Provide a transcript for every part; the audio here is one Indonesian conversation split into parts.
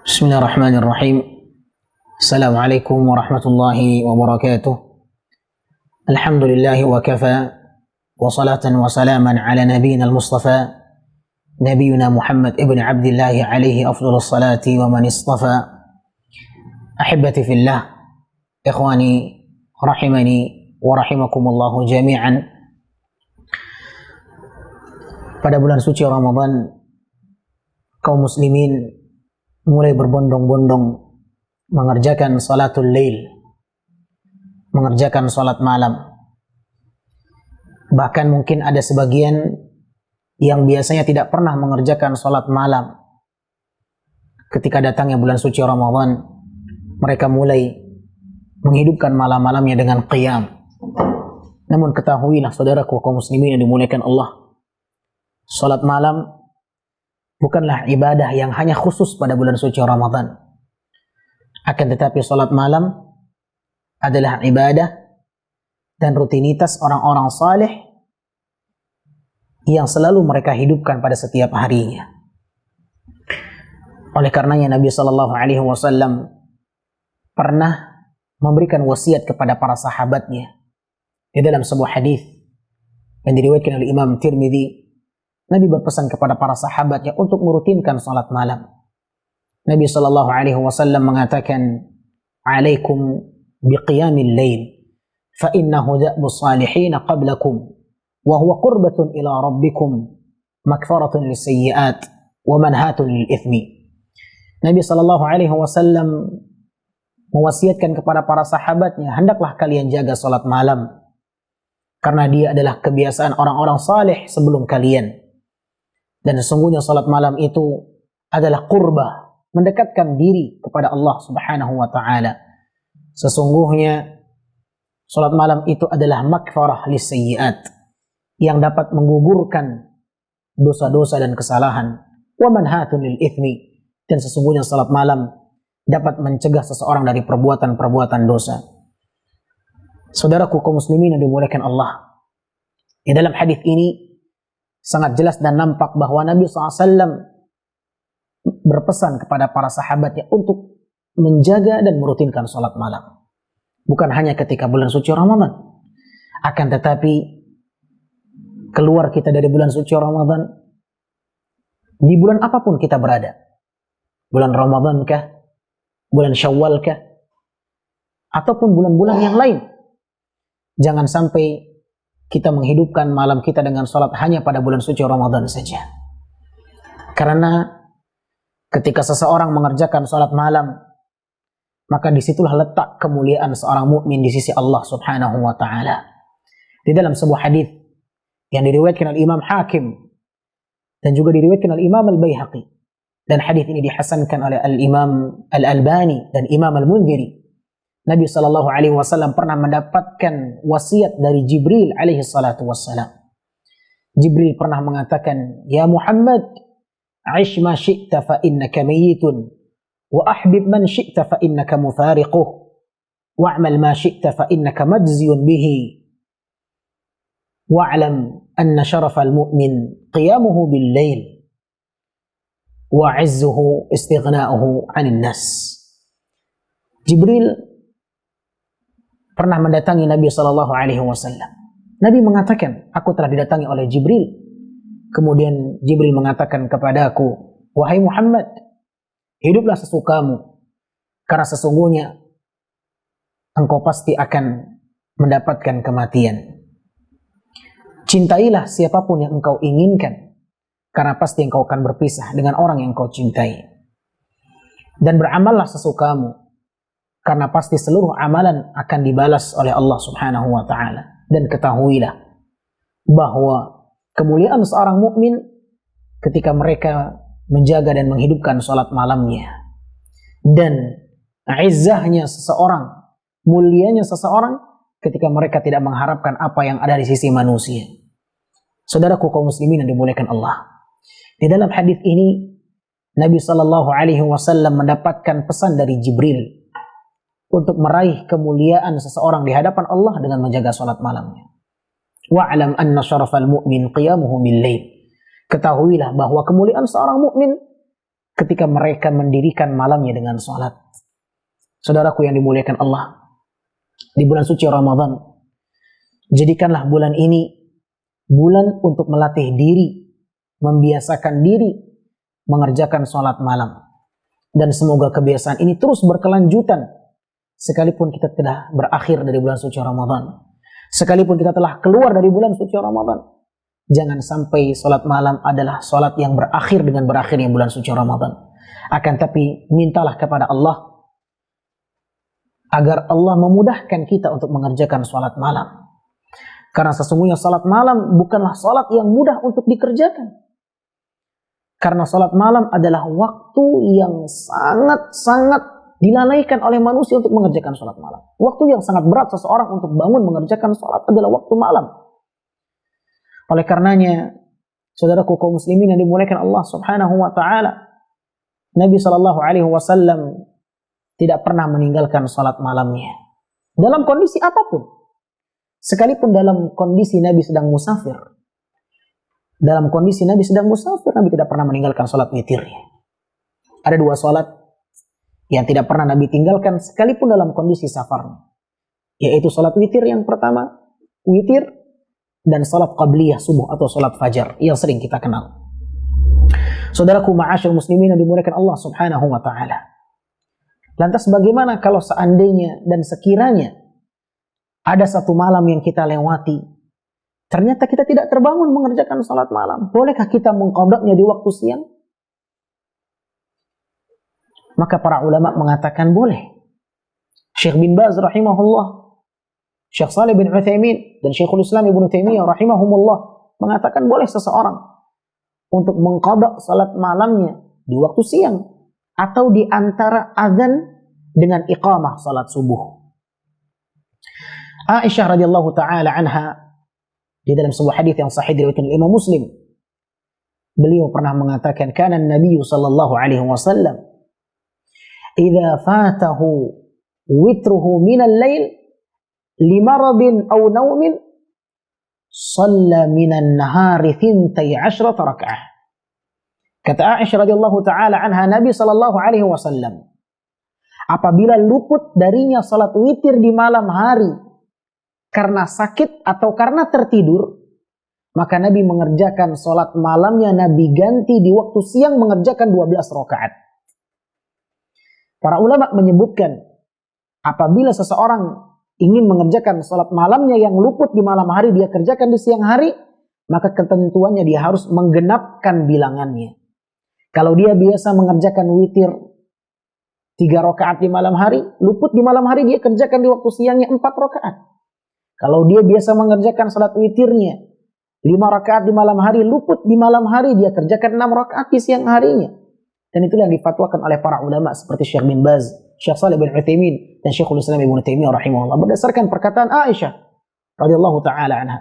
Bismillahirrahmanirrahim. Assalamualaikum warahmatullahi wabarakatuh. Alhamdulillahi wa kafa wa salatan wa salaman ala nabiyyina al-mustafa nabiyyuna Muhammad ibn Abdullah alaihi afdhalus salati wa man istafa. Ahibbati fillah, ikhwani rahimani wa rahimakumullahu jami'an. Pada bulan suci Ramadan, kaum muslimin mulai berbondong-bondong mengerjakan salatul lail, mengerjakan salat malam. Bahkan mungkin ada sebagian yang biasanya tidak pernah mengerjakan salat malam. Ketika datangnya bulan suci Ramadan, mereka mulai menghidupkan malam-malamnya dengan qiyam. Namun ketahuilah saudaraku kaum muslimin yang dimuliakan Allah, salat malam bukanlah ibadah yang hanya khusus pada bulan suci Ramadan. Akan tetapi salat malam adalah ibadah dan rutinitas orang-orang saleh yang selalu mereka hidupkan pada setiap harinya. Oleh karenanya Nabi SAW pernah memberikan wasiat kepada para sahabatnya. Di dalam sebuah hadis yang diriwayatkan oleh Imam Tirmidzi, Nabi berpesan kepada para sahabatnya untuk merutinkan salat malam. Nabi SAW mengatakan, "Alaikum biqiyamil lail, fa innahu da'bus salihin qablakum, wa huwa qurbatun ila rabbikum, makfaratun lisayyi'at, wa manhatun lil ithmi." Nabi SAW mewasiatkan kepada para sahabatnya, hendaklah kalian jaga salat malam, karena dia adalah kebiasaan orang-orang saleh sebelum kalian. Dan sesungguhnya salat malam itu adalah qurbah, mendekatkan diri kepada Allah Subhanahu wa taala. Sesungguhnya salat malam itu adalah makfarah lisayyi'at, yang dapat menggugurkan dosa-dosa dan kesalahan. Wa manhatun lil ithmi, dan sesungguhnya salat malam dapat mencegah seseorang dari perbuatan-perbuatan dosa. Saudaraku kaum muslimin yang dimuliakan Allah, di dalam hadis ini sangat jelas dan nampak bahwa Nabi SAW berpesan kepada para sahabatnya untuk menjaga dan merutinkan salat malam. Bukan hanya ketika bulan suci Ramadan, akan tetapi keluar kita dari bulan suci Ramadan, di bulan apapun kita berada, bulan Ramadan kah, bulan Syawal kah, ataupun bulan-bulan yang lain, jangan sampai kita menghidupkan malam kita dengan salat hanya pada bulan suci Ramadan saja. Karena ketika seseorang mengerjakan salat malam, maka disitulah letak kemuliaan seorang mukmin di sisi Allah Subhanahu wa taala. Di dalam sebuah hadis yang diriwayatkan oleh Imam Hakim dan juga diriwayatkan oleh Imam Al-Baihaqi, dan hadis ini dihasankan oleh Al-Imam Al-Albani dan Imam Al-Mundhiri, Nabi SAW pernah mendapatkan wasiat dari Jibril alaihi salatu wassalam. Jibril pernah mengatakan, "Ya Muhammad, aish ma syi'ta fa innaka mayyitun, wa ahbib man syi'ta fa innaka mufariquh, wa'mal ma syi'ta fa innaka majziyun bihi, wa'lam anna syarafal mu'min qiyamuhu bil lail, wa 'izzuhu istighna'uhu 'anil nas." Jibril pernah mendatangi Nabi SAW. Nabi mengatakan, "Aku telah didatangi oleh Jibril." Kemudian Jibril mengatakan kepadaku, "Wahai Muhammad, hiduplah sesukamu, karena sesungguhnya engkau pasti akan mendapatkan kematian. Cintailah siapapun yang engkau inginkan, karena pasti engkau akan berpisah dengan orang yang engkau cintai. Dan beramallah sesukamu, karena pasti seluruh amalan akan dibalas oleh Allah Subhanahu wa taala. Dan ketahuilah bahwa kemuliaan seorang mukmin ketika mereka menjaga dan menghidupkan salat malamnya, dan izzahnya seseorang, mulianya seseorang ketika mereka tidak mengharapkan apa yang ada di sisi manusia. Saudaraku kaum muslimin yang dimuliakan Allah, di dalam hadis ini Nabi SAW mendapatkan pesan dari Jibril untuk meraih kemuliaan seseorang di hadapan Allah dengan menjaga salat malamnya. Wa'lam anna syarafal mu'min qiyamuhu bil lail. Ketahuilah bahwa kemuliaan seorang mukmin ketika mereka mendirikan malamnya dengan salat. Saudaraku yang dimuliakan Allah, di bulan suci Ramadan, jadikanlah bulan ini bulan untuk melatih diri, membiasakan diri mengerjakan salat malam. Dan semoga kebiasaan ini terus berkelanjutan sekalipun kita telah berakhir dari bulan suci Ramadan. Sekalipun kita telah keluar dari bulan suci Ramadan, jangan sampai salat malam adalah salat yang berakhir dengan berakhirnya bulan suci Ramadan. Akan tapi mintalah kepada Allah agar Allah memudahkan kita untuk mengerjakan salat malam. Karena sesungguhnya salat malam bukanlah salat yang mudah untuk dikerjakan. Karena salat malam adalah waktu yang sangat-sangat dilalaikan oleh manusia untuk mengerjakan salat malam. Waktu yang sangat berat seseorang untuk bangun mengerjakan salat adalah waktu malam. Oleh karenanya, saudaraku kaum muslimin yang dimuliakan Allah Subhanahu wa taala, Nabi sallallahu alaihi wasallam tidak pernah meninggalkan salat malamnya. Dalam kondisi apapun. Sekalipun dalam kondisi Nabi sedang musafir. Dalam kondisi Nabi sedang musafir, Nabi tidak pernah meninggalkan salat witirnya. Ada dua salat yang tidak pernah Nabi tinggalkan sekalipun dalam kondisi safarnya. Yaitu salat witir yang pertama, witir, dan salat qabliyah subuh atau salat fajar yang sering kita kenal. Saudaraku ma'asyil muslimin yang dimuliakan Allah Subhanahu wa taala. Lantas bagaimana kalau seandainya dan sekiranya ada satu malam yang kita lewati, ternyata kita tidak terbangun mengerjakan salat malam. Bolehkah kita mengqadanya di waktu siang? Maka para ulama mengatakan boleh. Syekh bin Baz rahimahullah, Syekh Shalih bin Utsaimin dan Syekhul Islam Ibnu Taimiyah rahimahumullah mengatakan boleh seseorang untuk mengqada salat malamnya di waktu siang atau di antara azan dengan iqamah salat subuh. Aisyah radhiyallahu taala anha di dalam sebuah hadis yang sahih diriwayatkan oleh Imam Muslim, beliau pernah mengatakan, kana Nabi sallallahu alaihi wasallam idza fatahu witruhu min al-lail limaradin aw naumin shalla min an-nahari 12 rak'ah. Kata Aisyah radhiyallahu taala anha, Nabi sallallahu alaihi wasallam apabila luput darinya salat witir di malam hari karena sakit atau karena tertidur, maka Nabi mengerjakan salat malamnya Nabi ganti di waktu siang mengerjakan 12 rakaat. Para ulama menyebutkan apabila seseorang ingin mengerjakan salat malamnya yang luput di malam hari dia kerjakan di siang hari, maka ketentuannya dia harus menggenapkan bilangannya. Kalau dia biasa mengerjakan witir 3 rakaat di malam hari, luput di malam hari dia kerjakan di waktu siangnya 4 rakaat. Kalau dia biasa mengerjakan salat witirnya 5 rakaat di malam hari, luput di malam hari dia kerjakan 6 rakaat di siang harinya. Dan itulah yang difatwakan oleh para ulama seperti Syekh bin Baz, Syekh Shalih bin Utsaimin dan Syekhul Islam Ibnu Taimiyah rahimahullah berdasarkan perkataan Aisyah radhiyallahu taala anha.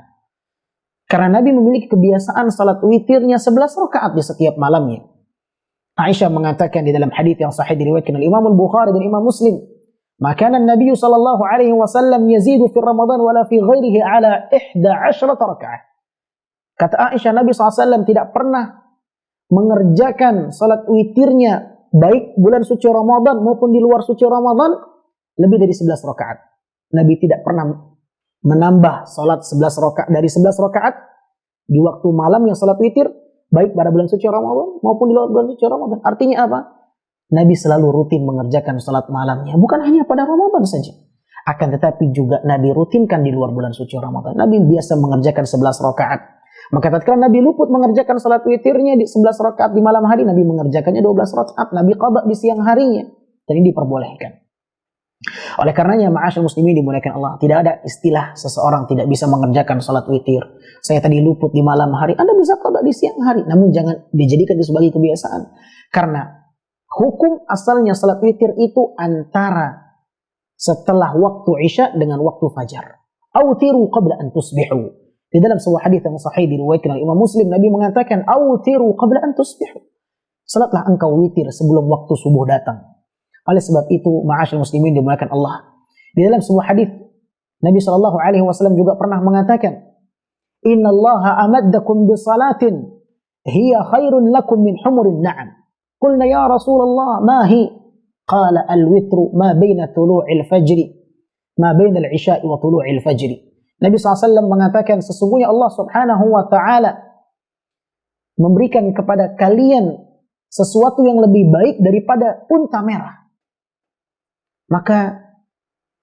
Karena Nabi memiliki kebiasaan salat witirnya 11 rakaat di setiap malamnya. Aisyah mengatakan di dalam hadis yang sahih diriwayatkan oleh Imam Al-Bukhari dan Imam Muslim, maka Nabi sallallahu alaihi wasallam yazidu fi Ramadan wala fi ghairihi ala 11 rakaat. Kata Aisyah, Nabi SAW tidak pernah mengerjakan salat witirnya baik bulan suci Ramadan maupun di luar suci Ramadan lebih dari 11 rakaat. Nabi tidak pernah menambah salat 11 rakaat dari 11 rakaat di waktu malam yang salat witir baik pada bulan suci Ramadan maupun di luar bulan suci Ramadan. Artinya apa? Nabi selalu rutin mengerjakan salat malamnya, bukan hanya pada Ramadan saja. Akan tetapi juga Nabi rutinkan di luar bulan suci Ramadan. Nabi biasa mengerjakan 11 rakaat. Maka tatkala Nabi luput mengerjakan salat witirnya di 11 rakaat di malam hari, Nabi mengerjakannya 12 rakaat. Nabi qada di siang harinya. Dan ini diperbolehkan. Oleh karenanya, ma'asyil muslimin dimuliakan Allah, tidak ada istilah seseorang tidak bisa mengerjakan salat witir. Saya tadi luput di malam hari, Anda bisa qada di siang hari. Namun jangan dijadikan itu sebagai kebiasaan. Karena hukum asalnya salat witir itu antara setelah waktu Isya dengan waktu Fajar. Autiru qabla an tusbihu. Di dalam sebuah hadis yang sahih diriwayatkan oleh Imam Muslim, Nabi mengatakan, "Autiru qabla an tusbihu." Salatlah engkau witir sebelum waktu subuh datang. Oleh sebab itu, ma'asyil muslimin dimuliakan Allah, di dalam sebuah hadis Nabi sallallahu alaihi wasallam juga pernah mengatakan, "Innallaha amaddakum bi salatin hiya khairun lakum min humurin na'am." Qulna ya Rasulullah, ma hi? Qala al-witru ma baina tulu'il fajri, ma baina al-isya'i wa tulu'il fajri. Nabi SAW mengatakan, sesungguhnya Allah Subhanahu wa ta'ala memberikan kepada kalian sesuatu yang lebih baik daripada unta merah. Maka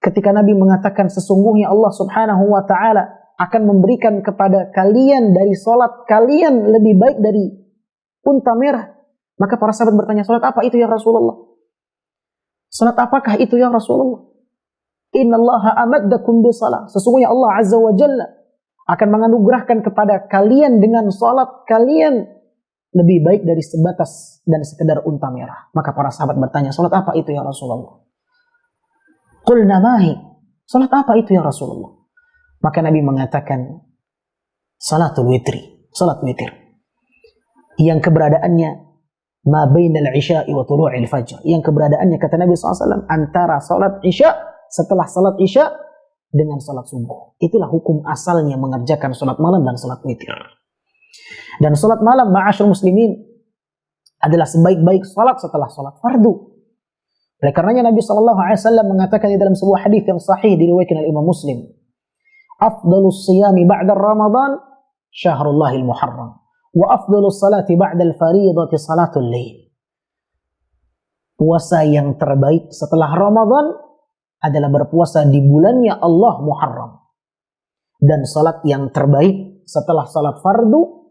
ketika Nabi mengatakan sesungguhnya Allah Subhanahu wa ta'ala akan memberikan kepada kalian dari salat kalian lebih baik dari unta merah, maka para sahabat bertanya, salat apa itu ya Rasulullah? Salat apakah itu ya Rasulullah? Innallaha amaddakum bisalah. Sesungguhnya Allah Azza wa Jalla akan menganugerahkan kepada kalian dengan salat kalian lebih baik dari sebatas dan sekedar unta merah. Maka para sahabat bertanya, salat apa itu ya Rasulullah? Qulna mahi? Salat apa itu ya Rasulullah? Maka Nabi mengatakan, salatul witri, salat witir. Yang keberadaannya ma bainal isya'i wa tulu'il fajr. Yang keberadaannya, kata Nabi SAW, antara salat isya, setelah salat isya dengan salat subuh. Itulah hukum asalnya mengerjakan salat malam dan salat witir. Dan salat malam, ma'asyur muslimin, adalah sebaik-baik salat setelah salat fardu. Oleh karenanya Nabi SAW mengatakan di dalam sebuah hadis yang sahih diriwayatkan oleh Imam Muslim, afdalus siyami ba'da Ramadan syahrullahil muharram, wa afdalus salati ba'dal faridati salatul lail. Puasa yang terbaik setelah Ramadan adalah berpuasa di bulannya Allah Muharram. Dan salat yang terbaik setelah salat fardu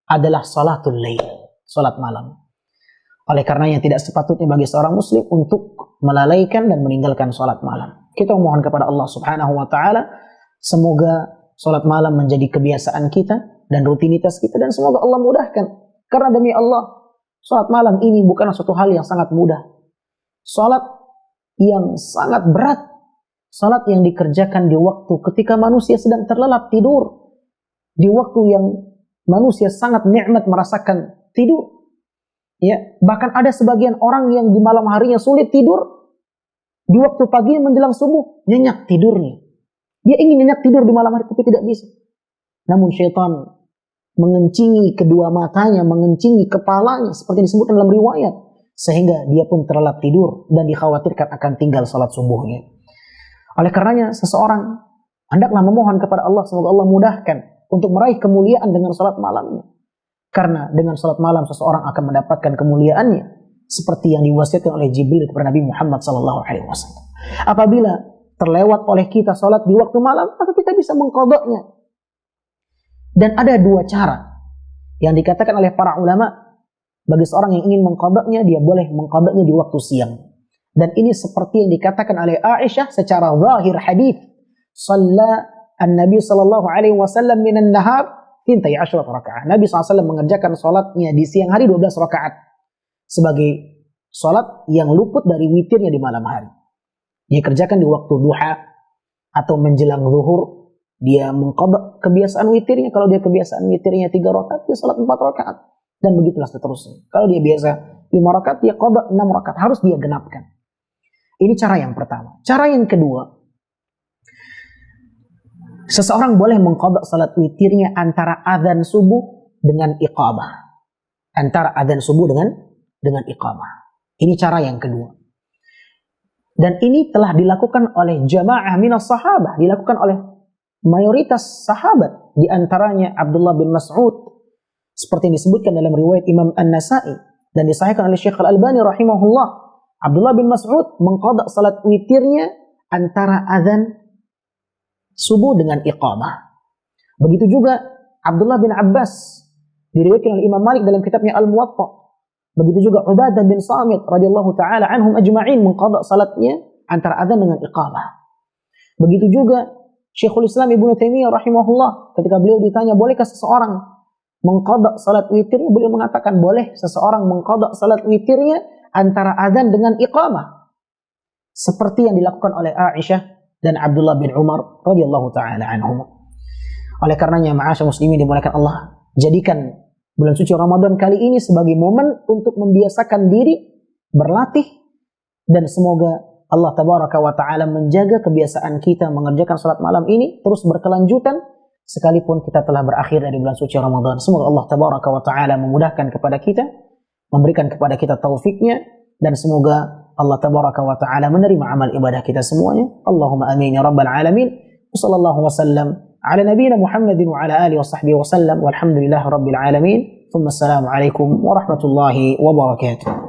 adalah salatul lail, salat malam. Oleh karenanya tidak sepatutnya bagi seorang muslim untuk melalaikan dan meninggalkan salat malam. Kita mohon kepada Allah Subhanahu wa taala semoga salat malam menjadi kebiasaan kita dan rutinitas kita, dan semoga Allah mudahkan. Karena demi Allah, salat malam ini bukanlah suatu hal yang sangat mudah. Salat yang sangat berat. Salat yang dikerjakan di waktu ketika manusia sedang terlelap tidur. Di waktu yang manusia sangat nikmat merasakan tidur. Ya, bahkan ada sebagian orang yang di malam harinya sulit tidur, di waktu pagi menjelang subuh nyenyak tidurnya. Dia ingin nyenyak tidur di malam hari tapi tidak bisa. Namun syaitan mengencingi kedua matanya, mengencingi kepalanya seperti disebutkan dalam riwayat, sehingga dia pun terlelap tidur dan dikhawatirkan akan tinggal salat subuhnya. Oleh karenanya seseorang hendaklah memohon kepada Allah semoga Allah mudahkan untuk meraih kemuliaan dengan salat malamnya. Karena dengan salat malam seseorang akan mendapatkan kemuliaannya seperti yang diwasiatkan oleh Jibril kepada Nabi Muhammad SAW. Apabila terlewat oleh kita salat di waktu malam, maka kita bisa mengqadanya. Dan ada dua cara yang dikatakan oleh para ulama bagi seorang yang ingin mengqadanya, dia boleh mengqadanya di waktu siang. Dan ini seperti yang dikatakan oleh Aisyah secara zahir hadis, "Shalla an-nabi sallallahu alaihi wasallam minan nahar 12 rakaat." Nabi SAW mengerjakan salatnya di siang hari 12 rakaat sebagai salat yang luput dari witirnya di malam hari. Dia kerjakan di waktu duha atau menjelang zuhur. Dia mengqada kebiasaan witirnya. Kalau dia kebiasaan witirnya 3 rakaat, dia salat 4 rakaat. Dan begitulah seterusnya. Kalau dia biasa 5 rakaat, dia qada 6 rakaat. Harus dia genapkan. Ini cara yang pertama. Cara yang kedua, seseorang boleh mengqada salat witirnya antara azan subuh dengan iqamah. Antara azan subuh dengan iqamah. Ini cara yang kedua. Dan ini telah dilakukan oleh jamaah minas sahabah, dilakukan oleh mayoritas sahabat, di antaranya Abdullah bin Mas'ud, seperti yang disebutkan dalam riwayat Imam An-Nasa'i dan disahihkan oleh Syekh Al-Albani rahimahullah. Abdullah bin Mas'ud mengqada salat witirnya antara azan subuh dengan iqamah. Begitu juga Abdullah bin Abbas, diriwayatkan oleh Imam Malik dalam kitabnya Al-Muwatta. Begitu juga Ubadah bin Samit radhiyallahu taala anhum ajma'in mengqada salatnya antara azan dengan iqamah. Begitu juga Syekhul Islam Ibnu Taimiyah rahimahullah, ketika beliau ditanya bolehkah seseorang mengqada salat witirnya, beliau mengatakan boleh seseorang mengqada salat witirnya antara azan dengan iqamah. Seperti yang dilakukan oleh Aisyah dan Abdullah bin Umar radhiyallahu taala anhum. Oleh karenanya ma'asyar muslimin dimuliakan Allah, jadikan bulan suci Ramadan kali ini sebagai momen untuk membiasakan diri berlatih, dan semoga Allah tabaraka wa taala menjaga kebiasaan kita mengerjakan salat malam ini terus berkelanjutan sekalipun kita telah berakhir dari bulan suci Ramadan. Semoga Allah tabaraka wa taala memudahkan kepada kita memberikan kepada kita taufiknya, dan semoga Allah tabaraka wa ta'ala menerima amal ibadah kita semuanya. Allahumma amin ya rabbal alamin. Wassallallahu wasallam ala nabiyyina Muhammadin wa ala alihi wa sahbihi wasallam walhamdulillahi rabbil alamin. Thumma assalamu alaikum warahmatullahi wabarakatuh.